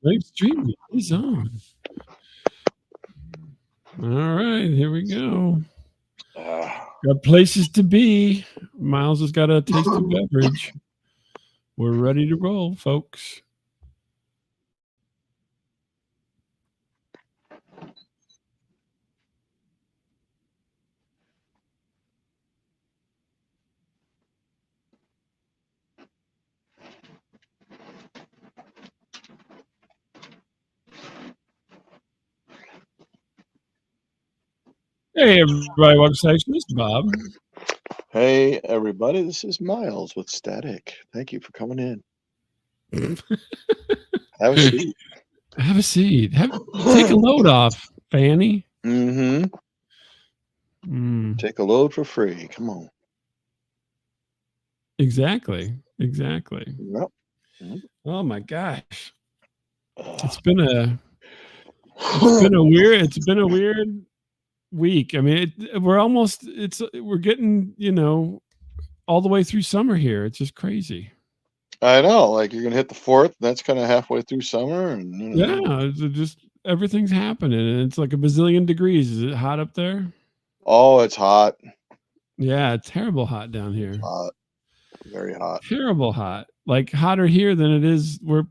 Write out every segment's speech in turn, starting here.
Live streaming is on. All right, here we go. Got places to be. Miles has got a tasty beverage. We're ready to roll, folks. Hey, everybody, welcome to Station. This is Bob. Hey, everybody, this is Miles with Static. Thank you for coming in. Have a seat. Have a seat. Take a load off, Fanny. Mm-hmm. Mm, Take a load for free. Come on. exactly. Yep. Oh my gosh. It's Uh, been a weird week. I mean, we're getting, all the way through summer here. It's just crazy. I know, like you're gonna hit the fourth. That's kind of halfway through summer, and Yeah, it's just everything's happening, and it's like a bazillion degrees. Is it hot up there? oh, it's hot. Yeah, it's terrible hot down here. Hot. Very hot. Terrible hot. Like hotter here than it is we're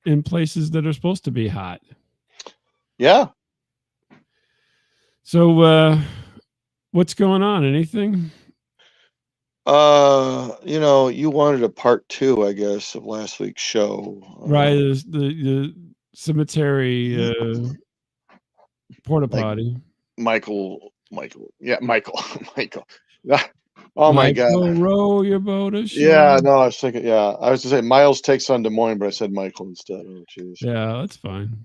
in places that are supposed to be hot. Yeah. So what's going on? Anything? You wanted a part 2, I guess, of last week's show. Right, the cemetery porta Like potty. Michael. Yeah, Michael. Michael. Oh my God. Michael, row your boat ashore. Yeah, no, I was thinking. Yeah, I was to say Miles takes on Des Moines, but I said Michael instead. Oh, jeez. Yeah, that's fine.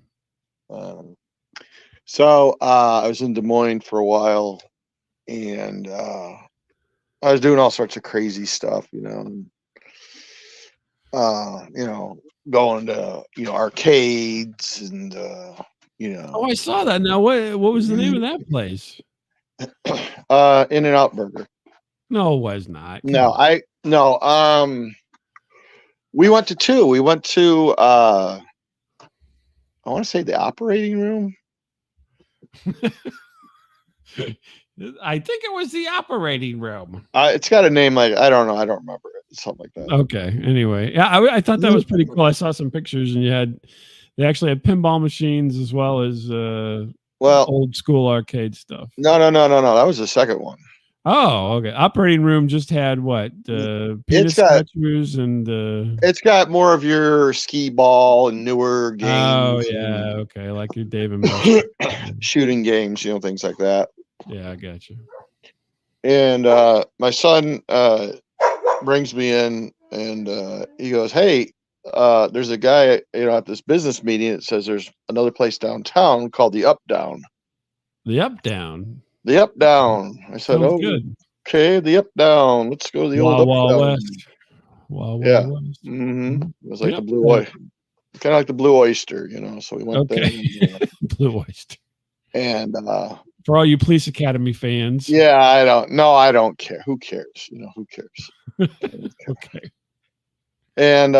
So I was in Des Moines for a while, and I was doing all sorts of crazy stuff, going to arcades and Oh, I saw that. Now, what was the name of that place? In-N-Out Burger. No, it was not. We went to 2. We went to I want to say the operating room. I think it was the operating room. It's got a name like I don't know. I don't remember it. Something like that. Okay. Anyway, yeah, I thought that was pretty cool. I saw some pictures, and they actually had pinball machines as well as old school arcade stuff. No. That was the second one. Oh, okay. Operating room just had what? Penis statues and it's got more of your skee ball and newer games. Oh yeah, okay, like your Dave and Buster shooting games, things like that. Yeah, I got you. And my son brings me in, and he goes, "Hey, there's a guy, at this business meeting. It says there's another place downtown called the Up Down." The Up Down. The Up Down. I said, "Oh, good. Okay, the Up Down. Let's go to the old Up Down." West. Wild West. Mm-hmm. It was like the Blue Oyster, kind of like the Blue Oyster, So we went there. And, Blue Oyster. And for all you Police Academy fans. Yeah, I don't care. Who cares? Who cares? Okay. And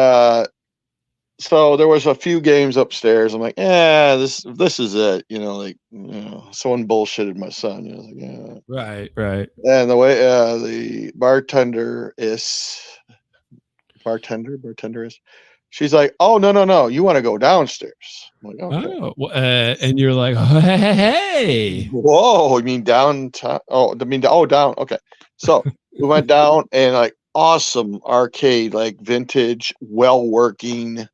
so there was a few games upstairs. I'm like, this is it. Someone bullshitted my son. Like, yeah. Right. And the way the bartender is, she's like, "Oh, no, you want to go downstairs?" I'm like, okay. And you're like, "Hey, whoa, you mean downtown? Down. Okay." So we went down, and like awesome arcade, like vintage, well working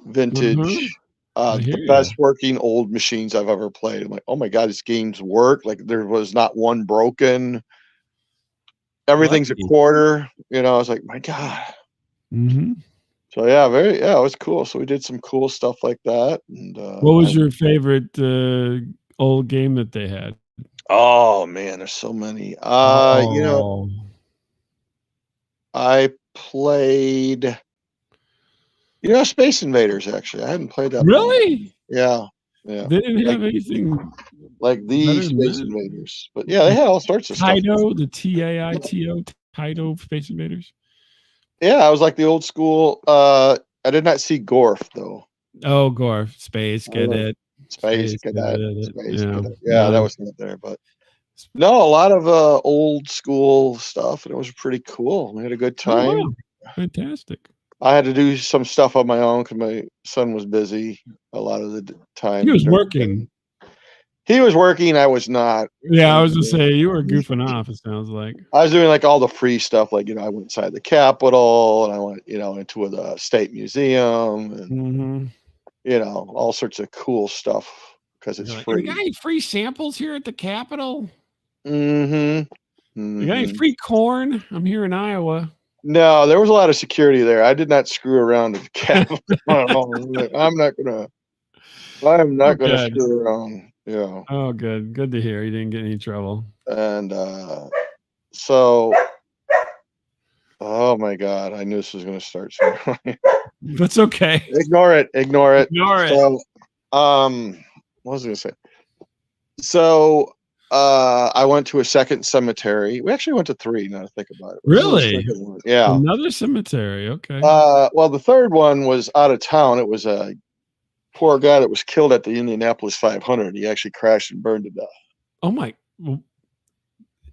vintage, the best working old machines I've ever played. I'm like, oh my God, these games work. Like there was not one broken. Everything's a quarter. I was like, my God. Mm-hmm. So it was cool. So we did some cool stuff like that. And what was your favorite old game that they had? Oh man, there's so many. I played Space Invaders. Actually, I hadn't played that. Really? Yeah. They didn't have anything like these Space Invaders, but yeah, they had all sorts of Taito, the TAITO, Taito Space Invaders. Yeah, I was like the old school. I did not see Gorf though. Oh, Gorf. Space. I Get love it. Space Space. Get Cadet. it. Space Yeah. Cadet. Yeah, that No. was not there, but no, a lot of old school stuff, and it was pretty cool. We had a good Oh, time. wow. Fantastic. I had to do some stuff on my own because my son was busy a lot of the time. He was working. He was working. I was not. Yeah, I was gonna say you were goofing off. It sounds like I was doing like all the free stuff, like I went inside the Capitol, and I went into the State Museum, and all sorts of cool stuff because it's free. You got any free samples here at the Capitol? Mm-hmm. You got any free corn? I'm here in Iowa. No, there was a lot of security there. I did not screw around at the Capitol. I'm not gonna screw around. Yeah. Oh, good. Good to hear. You didn't get any trouble. And so, oh my God, I knew this was gonna start. That's okay. Ignore it. Ignore it. So, what was I gonna say? So, I went to a second cemetery. We actually went to 3. Now to think about it. Really? Yeah. Another cemetery. Okay. Well, the third one was out of town. It was a poor guy that was killed at the Indianapolis 500. He actually crashed and burned to death. Oh my!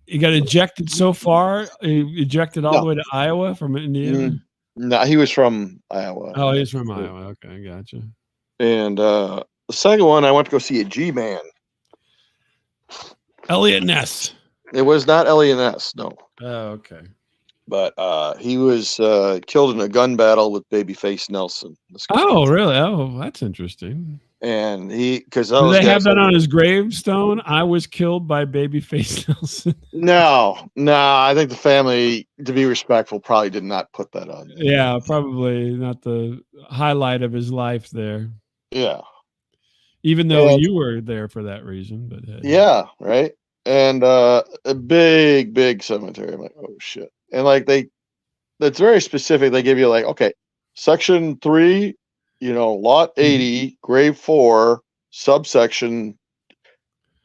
He got ejected so far. He ejected all the way to Iowa from Indiana. No, he was from Iowa. Oh, he's from Iowa. Okay, gotcha. And the second one, I went to go see a G-Man. Elliot Ness. It was not Elliot Ness, no. Oh, okay. But he was killed in a gun battle with Babyface Nelson. Oh, really? Oh, that's interesting. And because do they have that on his gravestone? I was killed by Babyface Nelson. No, I think the family, to be respectful, probably did not put that on. Yeah, probably not the highlight of his life there. Yeah. Even though you were there for that reason, but yeah, right. And a big cemetery. I'm like, oh shit. And like that's very specific. They give you like, okay, section 3, lot 80, grave 4, subsection,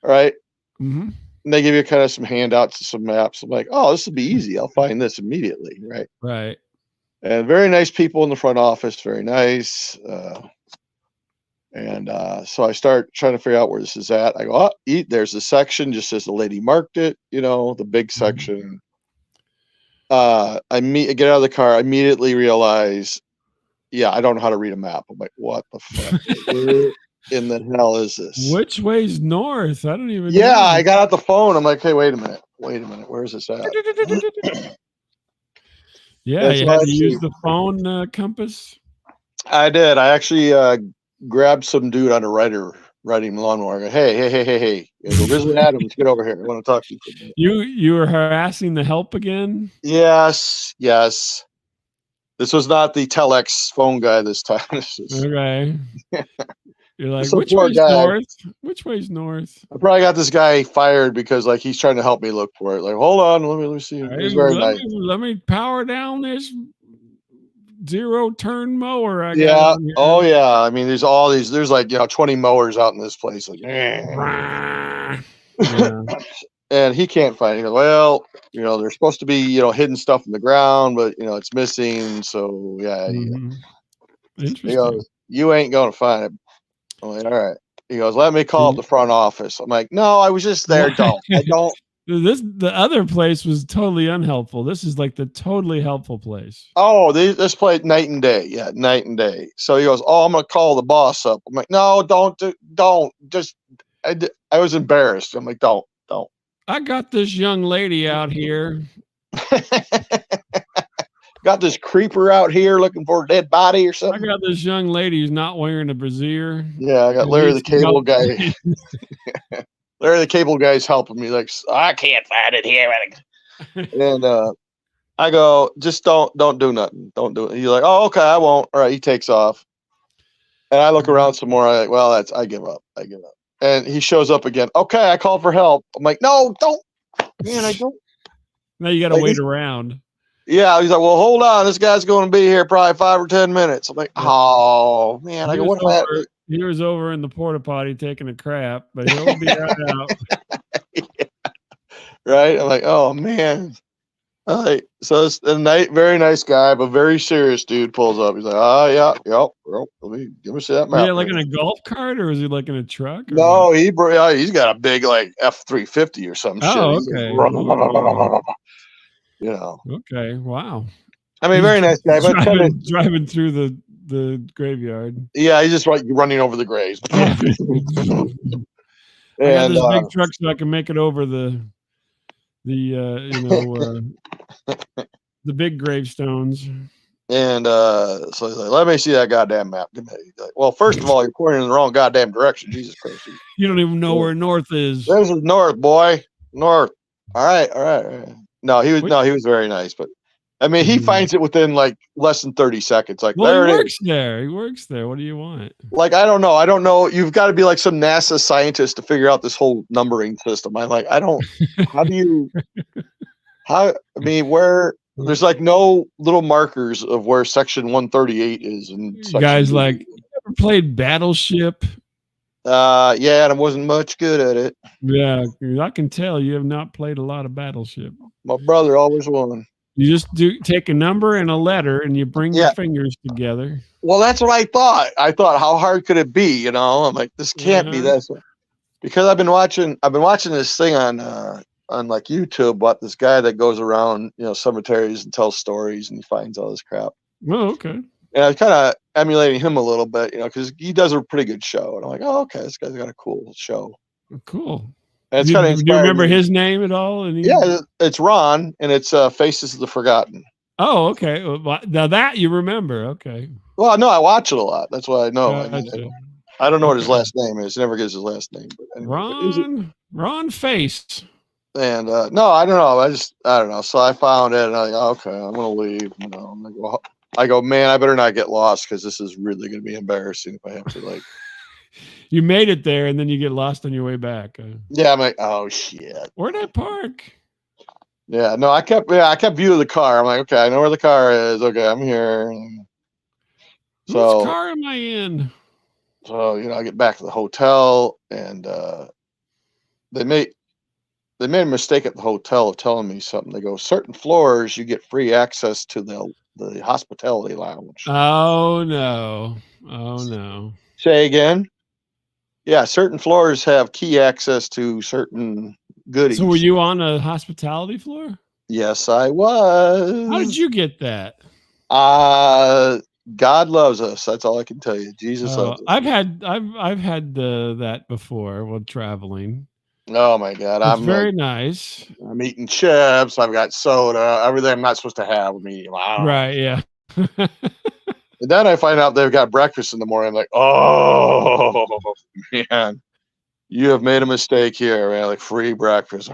right? Mm-hmm. And they give you kind of some handouts and some maps. I'm like, oh, this will be easy. I'll find this immediately, right? Right. And very nice people in the front office, very nice. And so I start trying to figure out where this is at. I go, there's a section, just as the lady marked it, the big section. I get out of the car, I immediately realize, I don't know how to read a map. I'm like, what the fuck? Where in the hell is this? Which way's north? I don't even know. I got out the phone. I'm like, hey, wait a minute. Where's this at? Yeah, you had to use the phone compass? I did. I actually grabbed some dude on a riding lawnmower. I go, hey. Visit Adams, get over here. I want to talk to you for a minute. You were harassing the help again? Yes. This was not the telex phone guy this time. Okay. You're like, which way's north? Which way's north? I probably got this guy fired because he's trying to help me look for it. Like, hold on, let me see. It was very nice. Let me power down this 0-turn mower. Oh yeah. I mean, there's all these. There's 20 mowers out in this place. Like, yeah. And he can't find it. He goes, well, there's supposed to be hidden stuff in the ground, but it's missing. So yeah. Interesting. He goes, you ain't gonna find it. I'm like, all right. He goes, let me call up the front office. I'm like, no, I was just there. I don't. The other place was totally unhelpful. This is like the totally helpful place. Oh, this place night and day. Yeah, night and day. So he goes, oh, I'm gonna call the boss up. I'm like, no, don't. Just, I was embarrassed. I'm like, don't. I got this young lady out here. Got this creeper out here looking for a dead body or something. I got this young lady who's not wearing a brassiere. Yeah, I got Larry the cable guy. Larry the cable guy's helping me. Like, I can't find it here. And I go, just don't do nothing. Don't do it. He's like, oh, okay, I won't. All right, he takes off. And I look around some more. I'm like, I give up. And he shows up again. Okay, I called for help. I'm like, no, don't. Man, I don't. Now you got to wait around. Yeah, he's like, well, hold on. This guy's going to be here probably 5 or 10 minutes. I'm like, oh, man. He was over in the porta potty taking a crap, but he'll be right out. Yeah. Right? I'm like, oh, man. All right. So it's a very nice guy, but very serious dude pulls up. He's like, yeah, yep. Let me see that map. Yeah, like in a golf cart, or is he like in a truck? Or No, what? he's got a big like F-350 or some shit. Oh, He's okay. like, Okay. Wow. I mean, He's very nice guy, but kind of driving through the graveyard. yeah, he's just like running over the graves. I got And this big truck so I can make it over the the big gravestones. And so he's like, let me see that goddamn map. He's like, well, first of all, you're pointing in the wrong goddamn direction. Jesus Christ. You don't even know where north is. This is north, boy. North. All right. No, he was very nice, but I mean, he finds it within like less than 30 seconds. Like, well, there he it works is. there. He works there. What do you want? Like, I don't know. You've got to be like some NASA scientist to figure out this whole numbering system. I'm like, I mean, where there's like no little markers of where section 138 is. And guys, like, you ever played Battleship? Yeah, and I wasn't much good at it. Yeah, I can tell you have not played a lot of Battleship. My brother always won. You just take a number and a letter, and you bring your fingers together. Well, that's what I thought. I thought, how hard could it be? You know, I'm like, this can't be this. Because I've been watching this thing on like YouTube about this guy that goes around, cemeteries and tells stories, and he finds all this crap. Oh, okay. And I was kind of emulating him a little bit, because he does a pretty good show. And I'm like, oh, okay, this guy's got a cool show. Cool. And it's kind of. Do you remember his name at all? Yeah, it's Ron, and it's Faces of the Forgotten. Oh, okay. Now that you remember, okay. Well, no, I watch it a lot. That's why I know. Gotcha. I don't know what his last name is. He never gives his last name. But anyway, Ron Face. And no, I don't know. I don't know. So I found it, and I'm like, okay, I'm gonna leave. I go, man, I better not get lost because this is really gonna be embarrassing if I have to like. You made it there, and then you get lost on your way back. Yeah, I'm like, oh shit. Where'd I park? Yeah, no, I kept view of the car. I'm like, okay, I know where the car is. Okay, I'm here. So, which car am I in? So I get back to the hotel, and they made a mistake at the hotel of telling me something. They go, certain floors you get free access to the hospitality lounge. Oh no. Say again. Yeah, certain floors have key access to certain goodies. So were you on a hospitality floor? Yes, I was. How did you get that? God loves us. That's all I can tell you. Jesus loves us. I've had that before while traveling. Oh my God. It's very nice. I'm eating chips. I've got soda, everything I'm not supposed to have with me. Right, yeah. And then I find out they've got breakfast in the morning. I'm like, oh man, you have made a mistake here, man. Like free breakfast.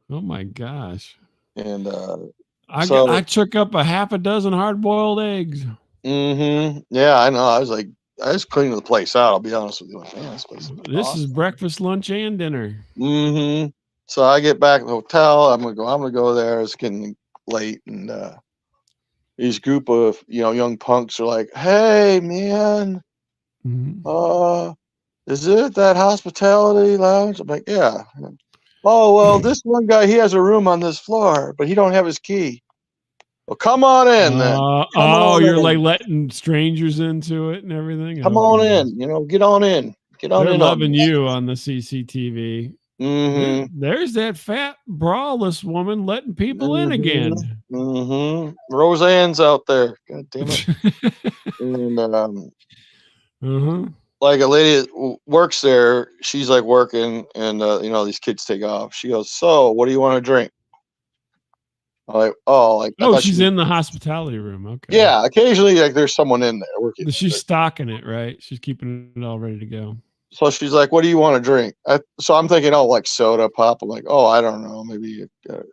Oh my gosh. And I took up a half a dozen hard-boiled eggs. Mm-hmm. Yeah, I know. I was cleaning the place out. I'll be honest with you. Like, man, this is breakfast, lunch, and dinner. Mm-hmm. So I get back to the hotel. I'm gonna go there. It's getting late, and these group of young punks are like, "Hey, man, is it that hospitality lounge?" I'm like, "Yeah." Oh well, this one guy, he has a room on this floor, but he don't have his key. Well, come on in then. You're like letting strangers into it and everything. Come on in. Get on in. Get on in. They're loving you on the CCTV. Mm-hmm. There's that fat brawless woman letting people in again. Mm-hmm. Roseanne's out there. God damn it. And like a lady that works there, she's like working, and these kids take off. She goes, "So, what do you want to drink?" I'm like, she's in the hospitality room. Okay. Yeah, occasionally like there's someone in there working. She's stocking it, right? She's keeping it all ready to go. So she's like, "What do you want to drink?" So I'm thinking, like soda pop. I'm like, "Oh, I don't know, maybe."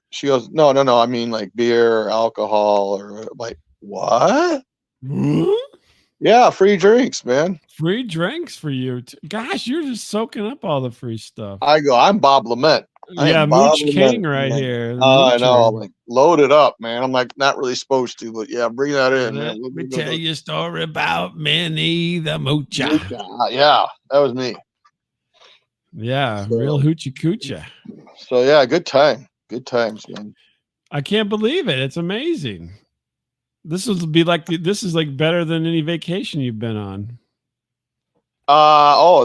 She goes, "No. I mean like beer, or alcohol, or." I'm like, what? Yeah, free drinks, man. Free drinks for you. Gosh, you're just soaking up all the free stuff. I go, I'm Bob Lament. Yeah, Mooch King right here. I know. I'm like, load it up, man. I'm like, not really supposed to, but yeah, bring that in, man. Let me tell you a story about Minnie the Moocher. Yeah, that was me. Yeah, real hoochie coochie. So yeah, good time. Good times, man. I can't believe it. It's amazing. This is like better than any vacation you've been on.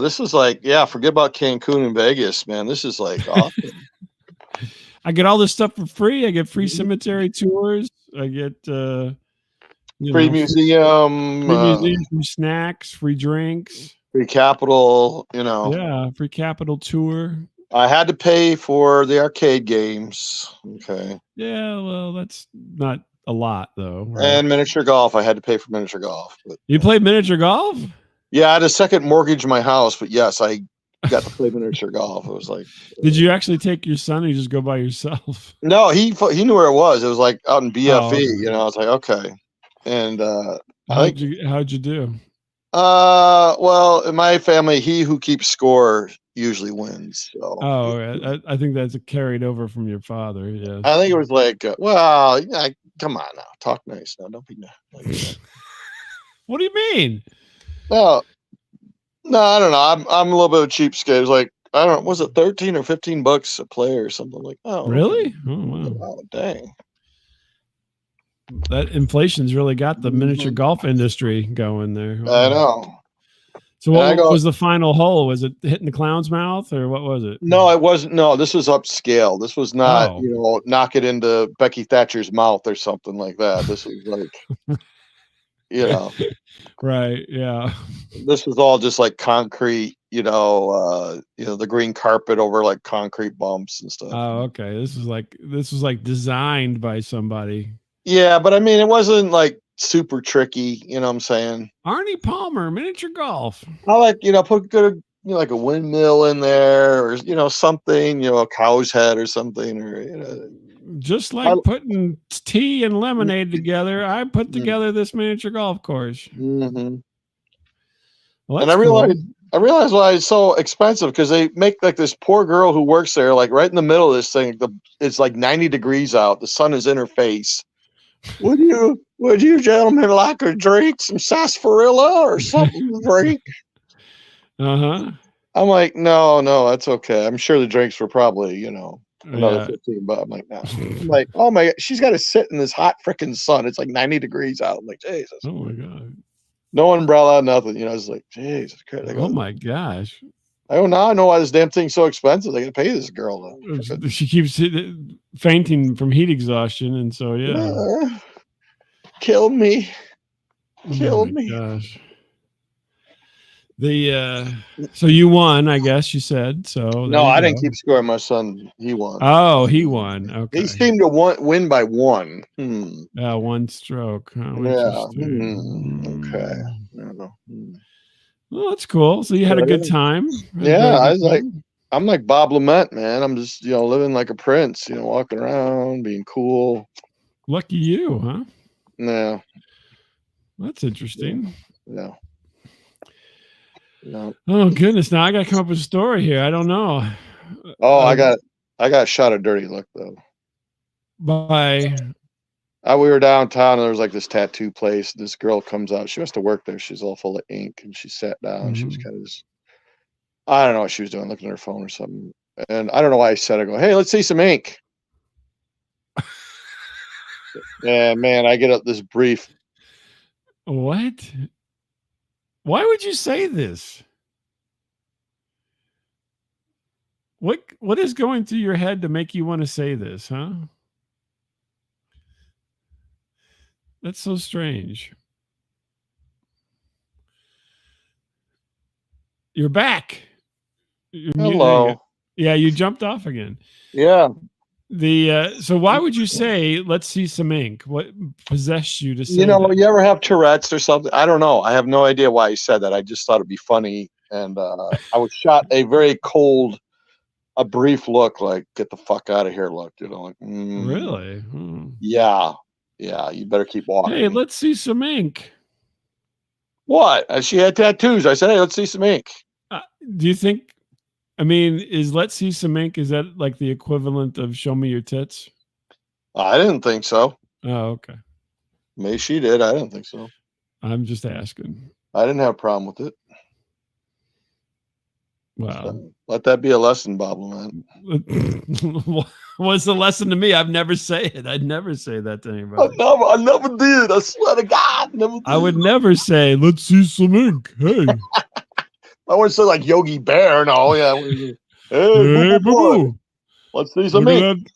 This is like, yeah, forget about Cancun and Vegas, man. This is like awesome. I get all this stuff for free. I get free cemetery tours. I get Free museum, free museum, free snacks, free drinks, free Capitol, Yeah, free Capitol tour. I had to pay for the arcade games. Okay. Yeah, well, that's not a lot though. Right? And miniature golf. I had to pay for miniature golf. But, you played miniature golf? Yeah, I had a second mortgage in my house, but yes, I got to play miniature golf. It was like. Did you actually take your son, or you just go by yourself? No, he knew where it was. It was like out in BFE. Oh, okay. I was like, okay. And how'd you do? Well, in my family, he who keeps score usually wins. So. Oh, I think that's carried over from your father. Yeah. I think it was like, come on now, talk nice now. Don't be nice. What do you mean? No, I don't know. I'm a little bit of a cheapskate. It was like, I don't know, was it $13 or $15 a player or something like that? Oh, really? Oh, wow. Oh, dang. That inflation's really got the miniature golf industry going there. Wow. I know. So what was the final hole? Was it hitting the clown's mouth, or what was it? No, it wasn't. No, this was upscale. This was not, knock it into Becky Thatcher's mouth or something like that. This was like, Right. Yeah. This was all just like concrete, the green carpet over like concrete bumps and stuff. Oh, okay. This was like designed by somebody. Yeah, but I mean, it wasn't like super tricky. You know what I'm saying? Arnie Palmer, miniature golf. I like, put good, like a windmill in there, or something, a cow's head or something, or just like putting tea and lemonade together. I put together this miniature golf course. Mm-hmm. Well, and I realized why it's so expensive, because they make like this poor girl who works there, like right in the middle of this thing. It's like 90 degrees out. The sun is in her face. Would you gentlemen like a drink, some sarsaparilla or something to drink? Uh-huh. I'm like, no, that's okay. I'm sure the drinks were probably, another 15 bucks. I'm like, no. I'm like, oh my God, she's got to sit in this hot freaking sun. It's like 90 degrees out. I'm like, Jesus. Oh my God. No umbrella, nothing. It's like, Jesus Christ. Oh my gosh. Now I know why this damn thing's so expensive. They got to pay this girl though. She keeps fainting from heat exhaustion, and so kill me. Gosh. So you won, I guess you said. So no, I didn't keep score. My son, he won. Oh, he won. Okay. He seemed to win by one. One stroke. Oh, yeah. Okay. I don't know. Well, that's cool. So you had a good time. Yeah, I'm like Bob Lament, man. I'm just, living like a prince, walking around, being cool. Lucky you, huh? No. That's interesting. No. Oh goodness! Now I got to come up with a story here. I don't know. Oh, I got shot a dirty look though. By. We were downtown, and there was like this tattoo place. This girl comes out. She must have worked there. She's all full of ink, and she sat down. Mm-hmm. She was kind of just, I don't know what she was doing, looking at her phone or something. And I don't know why I said, I go, hey, let's see some ink. And man, I get up this brief. What? Why would you say this? What is going through your head to make you want to say this, huh? That's so strange. You're back. Hello. Yeah, you jumped off again. Yeah. So why would you say, let's see some ink? What possessed you to say that? You ever have Tourette's or something? I don't know. I have no idea why he said that. I just thought it'd be funny. And I was shot a very cold, a brief look, like, get the fuck out of here look, like, Really? Yeah. Yeah, you better keep walking. Hey, let's see some ink. What? She had tattoos. I said, hey, let's see some ink. Do you think, is let's see some ink, is that like the equivalent of show me your tits? I didn't think so. Oh, okay. Maybe she did. I didn't think so. I'm just asking. I didn't have a problem with it. Wow. So let that be a lesson, Bob, man. What's the lesson to me? I'd never say it. I'd never say that to anybody. I never did. I swear to God, never did. I would never say, "Let's see some ink." Hey, I wouldn't say like Yogi Bear. No, yeah. Hey, boo, boy. Let's see some ink.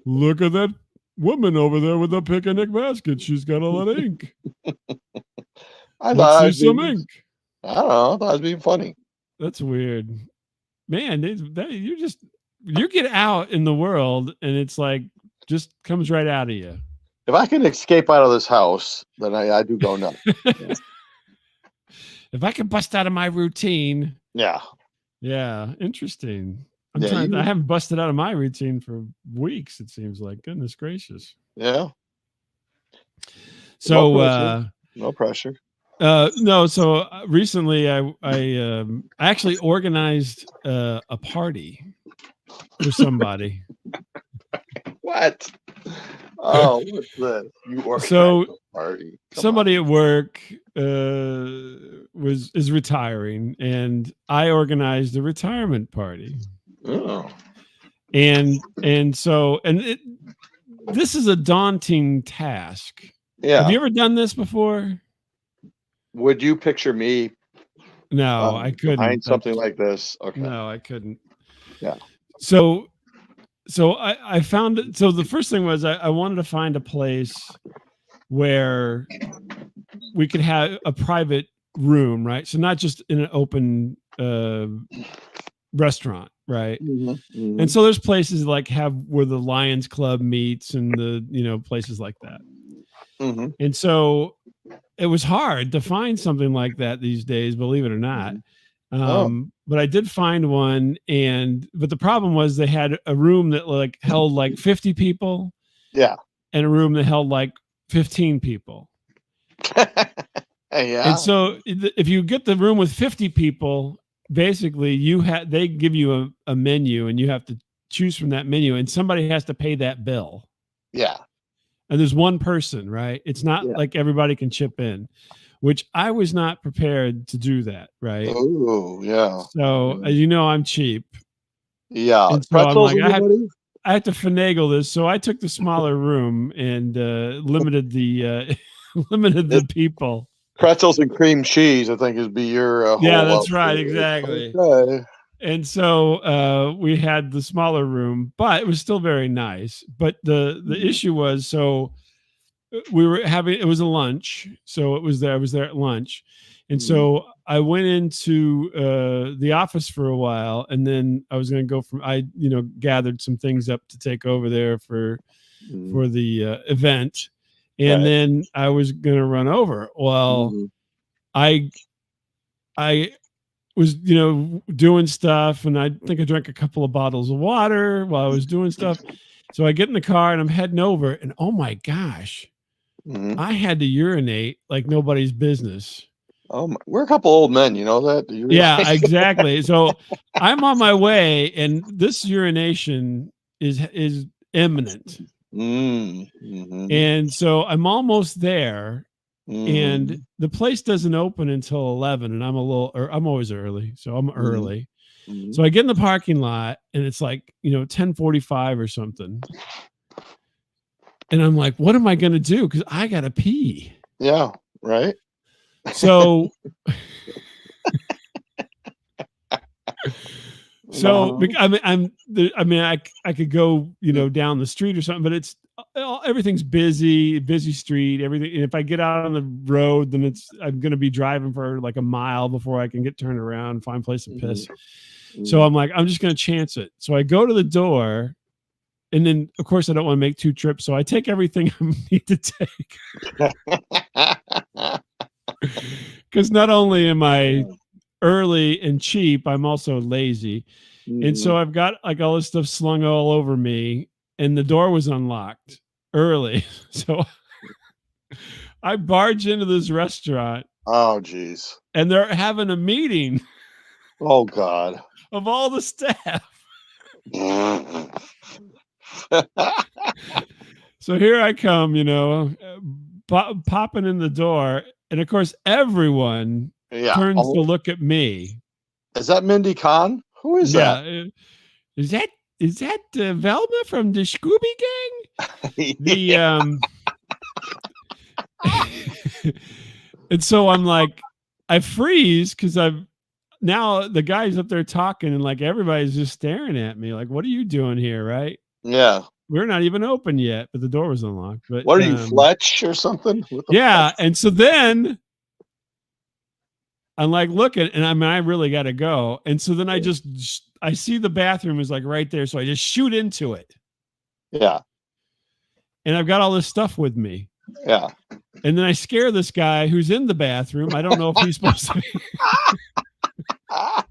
Look at that woman over there with the picnic basket. She's got all that ink. Let's see some ink. I don't know. I thought it was being funny. That's weird, man. You get out in the world, and it's like just comes right out of you. If I can escape out of this house, then I do go nuts. If I can bust out of my routine, yeah, interesting. I haven't busted out of my routine for weeks. It seems like. Goodness gracious. Yeah. So no pressure. No. So recently, I actually organized a party for somebody. What? Oh, what's this? You organized a party. Somebody at work is retiring, and I organized a retirement party. Oh. And this is a daunting task. Yeah. Have you ever done this before? Would you picture me? No, I couldn't. Behind something like this. Okay. No, I couldn't. Yeah. So I found it. So the first thing was I wanted to find a place where we could have a private room, right? So not just in an open restaurant, right? Mm-hmm. And so there's places like where the Lions Club meets and the places like that. Mm-hmm. And so it was hard to find something like that these days, believe it or not. But I did find one, but the problem was they had a room that held 50 people. Yeah. And a room that held 15 people. Yeah. And so if you get the room with 50 people, basically they give you a menu, and you have to choose from that menu, and somebody has to pay that bill. Yeah. And there's one person, right? It's not like everybody can chip in, which I was not prepared to do that, right? Oh, yeah. So as you know, I'm cheap. Yeah. And so I'm like, I had to finagle this. So I took the smaller room and limited the people. Pretzels and cream cheese, I think, would be your yeah, that's right, exactly. Okay. And so we had the smaller room, but it was still very nice. But the issue was, so we were having, it was a lunch, so I was there at lunch, and so I went into the office for a while, and then I was going to go gathered some things up to take over there for the event. And then I was going to run over. Well, I was, doing stuff, and I think I drank a couple of bottles of water while I was doing stuff. So I get in the car and I'm heading over, and oh my gosh, I had to urinate like nobody's business. Oh, we're a couple old men, you know that? Yeah, exactly. So I'm on my way, and this urination is imminent. And so I'm almost there, and the place doesn't open until 11, and I'm always early, so I'm early. So I get in the parking lot, and it's 10:45 or something, and I'm like, what am I gonna do? Because I gotta pee. Yeah, right. So I could go down the street or something, but everything's busy street, everything. And if I get out on the road, then I'm going to be driving for like a mile before I can get turned around and find a place to piss. So I'm like, I'm just going to chance it. So I go to the door, and then of course I don't want to make 2 trips. So I take everything I need to take. Because not only am I early and cheap, I'm also lazy. And so I've got all this stuff slung all over me, and the door was unlocked early. So I barge into this restaurant. Oh, geez. And they're having a meeting. Oh, God. Of all the staff. So here I come, popping in the door. And of course, everyone turns to look at me. Is that Mindy Kahn? Who is Yeah. that? Is that Velma from the Scooby Gang? The and so I'm like, I freeze because now the guy's up there talking and like everybody's just staring at me like, what are you doing here, right? Yeah. We're not even open yet, but the door was unlocked. But What are you, Fletch or something? yeah, and so then I'm like looking, and I really got to go, and so then I see the bathroom is like right there, so I just shoot into it. Yeah. And I've got all this stuff with me. Yeah. And then I scare this guy who's in the bathroom. I don't know if he's supposed to be. I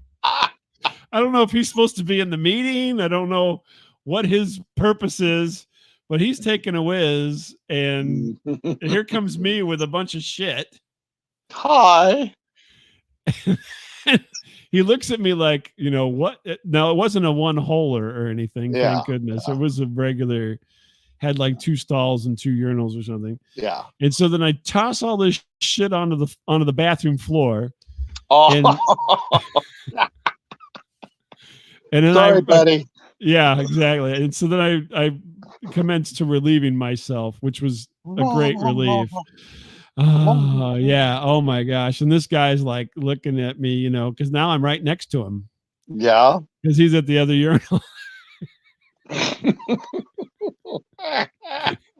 don't know if he's supposed to be in the meeting. I don't know what his purpose is, but he's taking a whiz, and here comes me with a bunch of shit. Hi. He looks at me like, what? Now, it wasn't a one-holer or anything. Yeah, Thank goodness. yeah. It was a regular, had like 2 stalls and 2 urinals or something. Yeah. And so then I toss all this shit onto the bathroom floor. Oh. And then sorry, buddy. Yeah, exactly. And so then I commenced to relieving myself, which was a great relief. Oh, yeah. Oh my gosh. And this guy's like looking at me, because now I'm right next to him. Yeah. Because he's at the other urinal.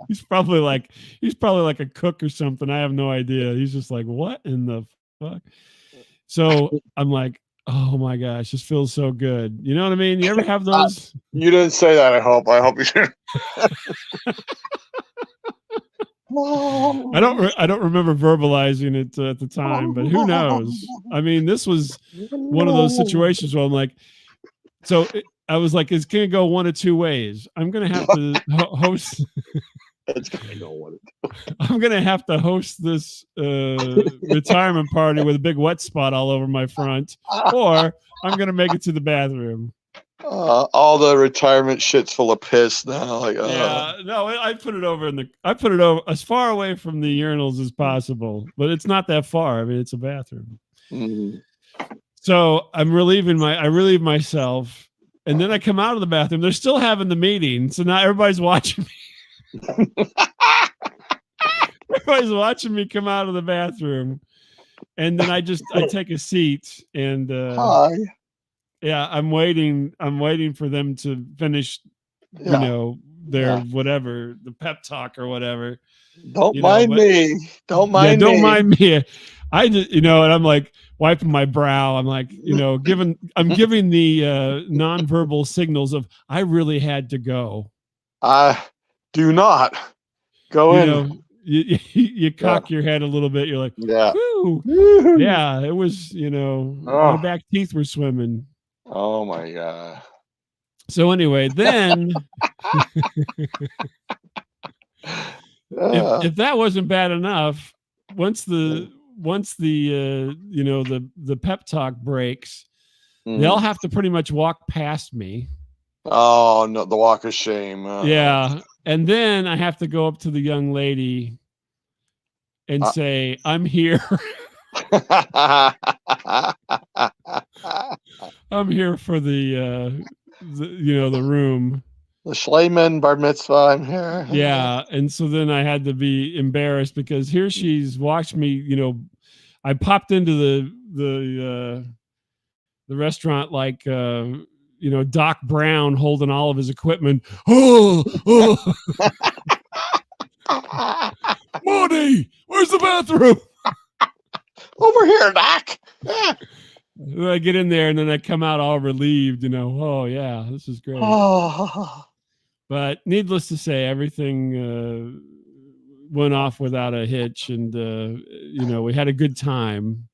He's probably like a cook or something. I have no idea. He's just like, what in the fuck? So I'm like, oh my gosh, this feels so good. You know what I mean? You ever have those? You didn't say that. I hope you didn't. I don't remember verbalizing it at the time, but who knows? I mean, this was one of those situations where I'm like, I was like, it's going to go one of 2 ways. I'm going to have to host. It's going to go one of 2. I'm going to have to host this retirement party with a big wet spot all over my front, or I'm going to make it to the bathroom. All the retirement shit's full of piss now. Like, yeah, no, I put it over as far away from the urinals as possible, but it's not that far. I mean, it's a bathroom. Mm-hmm. So I relieve myself, and then I come out of the bathroom. They're still having the meeting, so now everybody's watching me. Everybody's watching me come out of the bathroom, and then I take a seat and hi. Yeah, I'm waiting for them to finish, their whatever, the pep talk or whatever. Don't mind me. Don't mind me. Don't mind me. I just, and I'm like wiping my brow. I'm like, I'm giving the nonverbal signals of I really had to go. Do not go in. You cock your head a little bit. You're like, yeah, woo. Yeah. It was, my back teeth were swimming. Oh my God. So anyway, then if that wasn't bad enough, once the pep talk breaks, they all have to pretty much walk past me. Oh no, the walk of shame. Yeah. And then I have to go up to the young lady and say, I'm here. I'm here for the room. The Schleiman bar mitzvah, I'm here. Yeah. And so then I had to be embarrassed because here she's watched me, I popped into the restaurant like, Doc Brown holding all of his equipment. Oh. Marty, where's the bathroom? Over here, Doc. I get in there and then I come out all relieved, oh yeah, this is great. But needless to say, everything went off without a hitch, and we had a good time.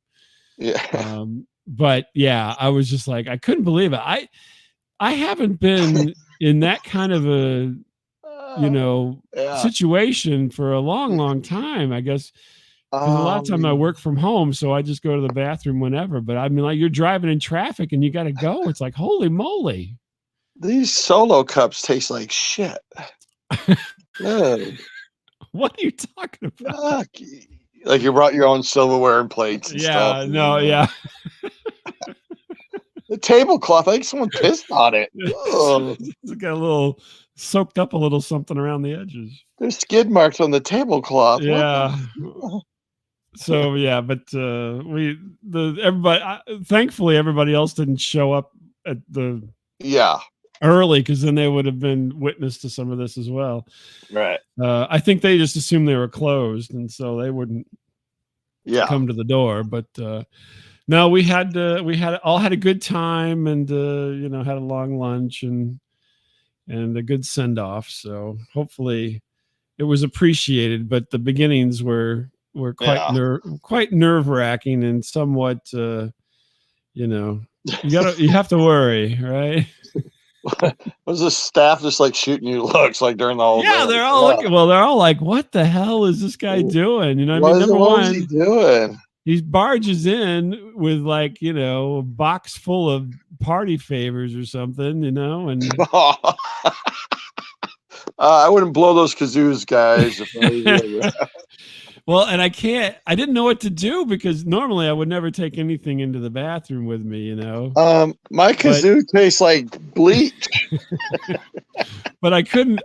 Yeah. But yeah, I was just like, I couldn't believe it. I haven't been in that kind of a situation for a long time, I guess. Because a lot of time I work from home, so I just go to the bathroom whenever. But I mean, like, you're driving in traffic and you got to go. It's like, holy moly. These Solo cups taste like shit. What are you talking about? Like you brought your own silverware and plates and stuff. No, yeah. It tablecloth. I think someone pissed on it. It's got a little soaked up a little something around the edges. There's skid marks on the tablecloth. Yeah. So yeah, but thankfully everybody else didn't show up at the early, because then they would have been witness to some of this as well. Right. I think they just assumed they were closed, and so they wouldn't come to the door. But no, we had all had a good time, and had a long lunch and a good send off. So hopefully it was appreciated. But the beginnings were quite nerve wracking and somewhat you have to worry, right? Was the staff just like shooting you looks like during the whole thing? They're all looking. Well, they're all like, "What the hell is this guy doing?" Number one, what was he doing? He barges in with a box full of party favors or something, and I wouldn't blow those kazoos, guys. Well, and I didn't know what to do, because normally I would never take anything into the bathroom with me, My kazoo tastes like bleach. But I couldn't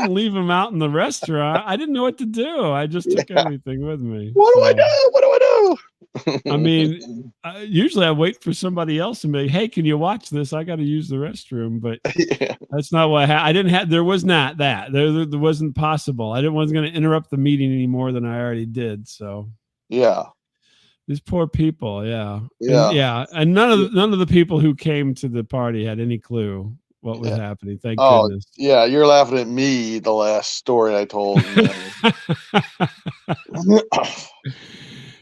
leave them out in the restaurant. I didn't know what to do. I just took everything with me. What do I do? I mean, usually I wait for somebody else and be like, "Hey, can you watch this? I got to use the restroom." But that's not what I didn't have. There was not that. There wasn't possible. I wasn't going to interrupt the meeting any more than I already did. So these poor people. And none of the people who came to the party had any clue what was happening. Thank goodness. Yeah, you're laughing at me. The last story I told.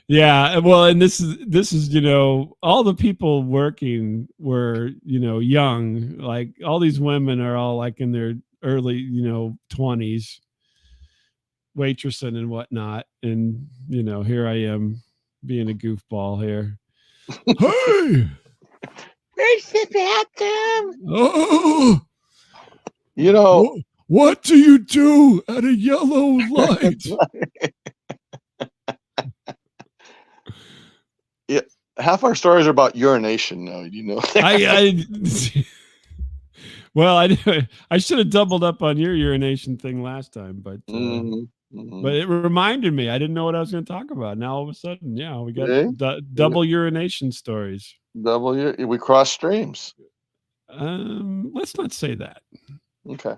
Yeah, well, and this is all the people working were young. Like, all these women are all like in their early 20s, waitressing and whatnot, and here I am being a goofball here. Hey, where's the bathroom? Oh, what do you do at a yellow light? Yeah, half our stories are about urination now. Well, I should have doubled up on your urination thing last time, but but it reminded me. I didn't know what I was going to talk about. Now all of a sudden, we got double urination stories. We cross streams. Let's not say that. Okay.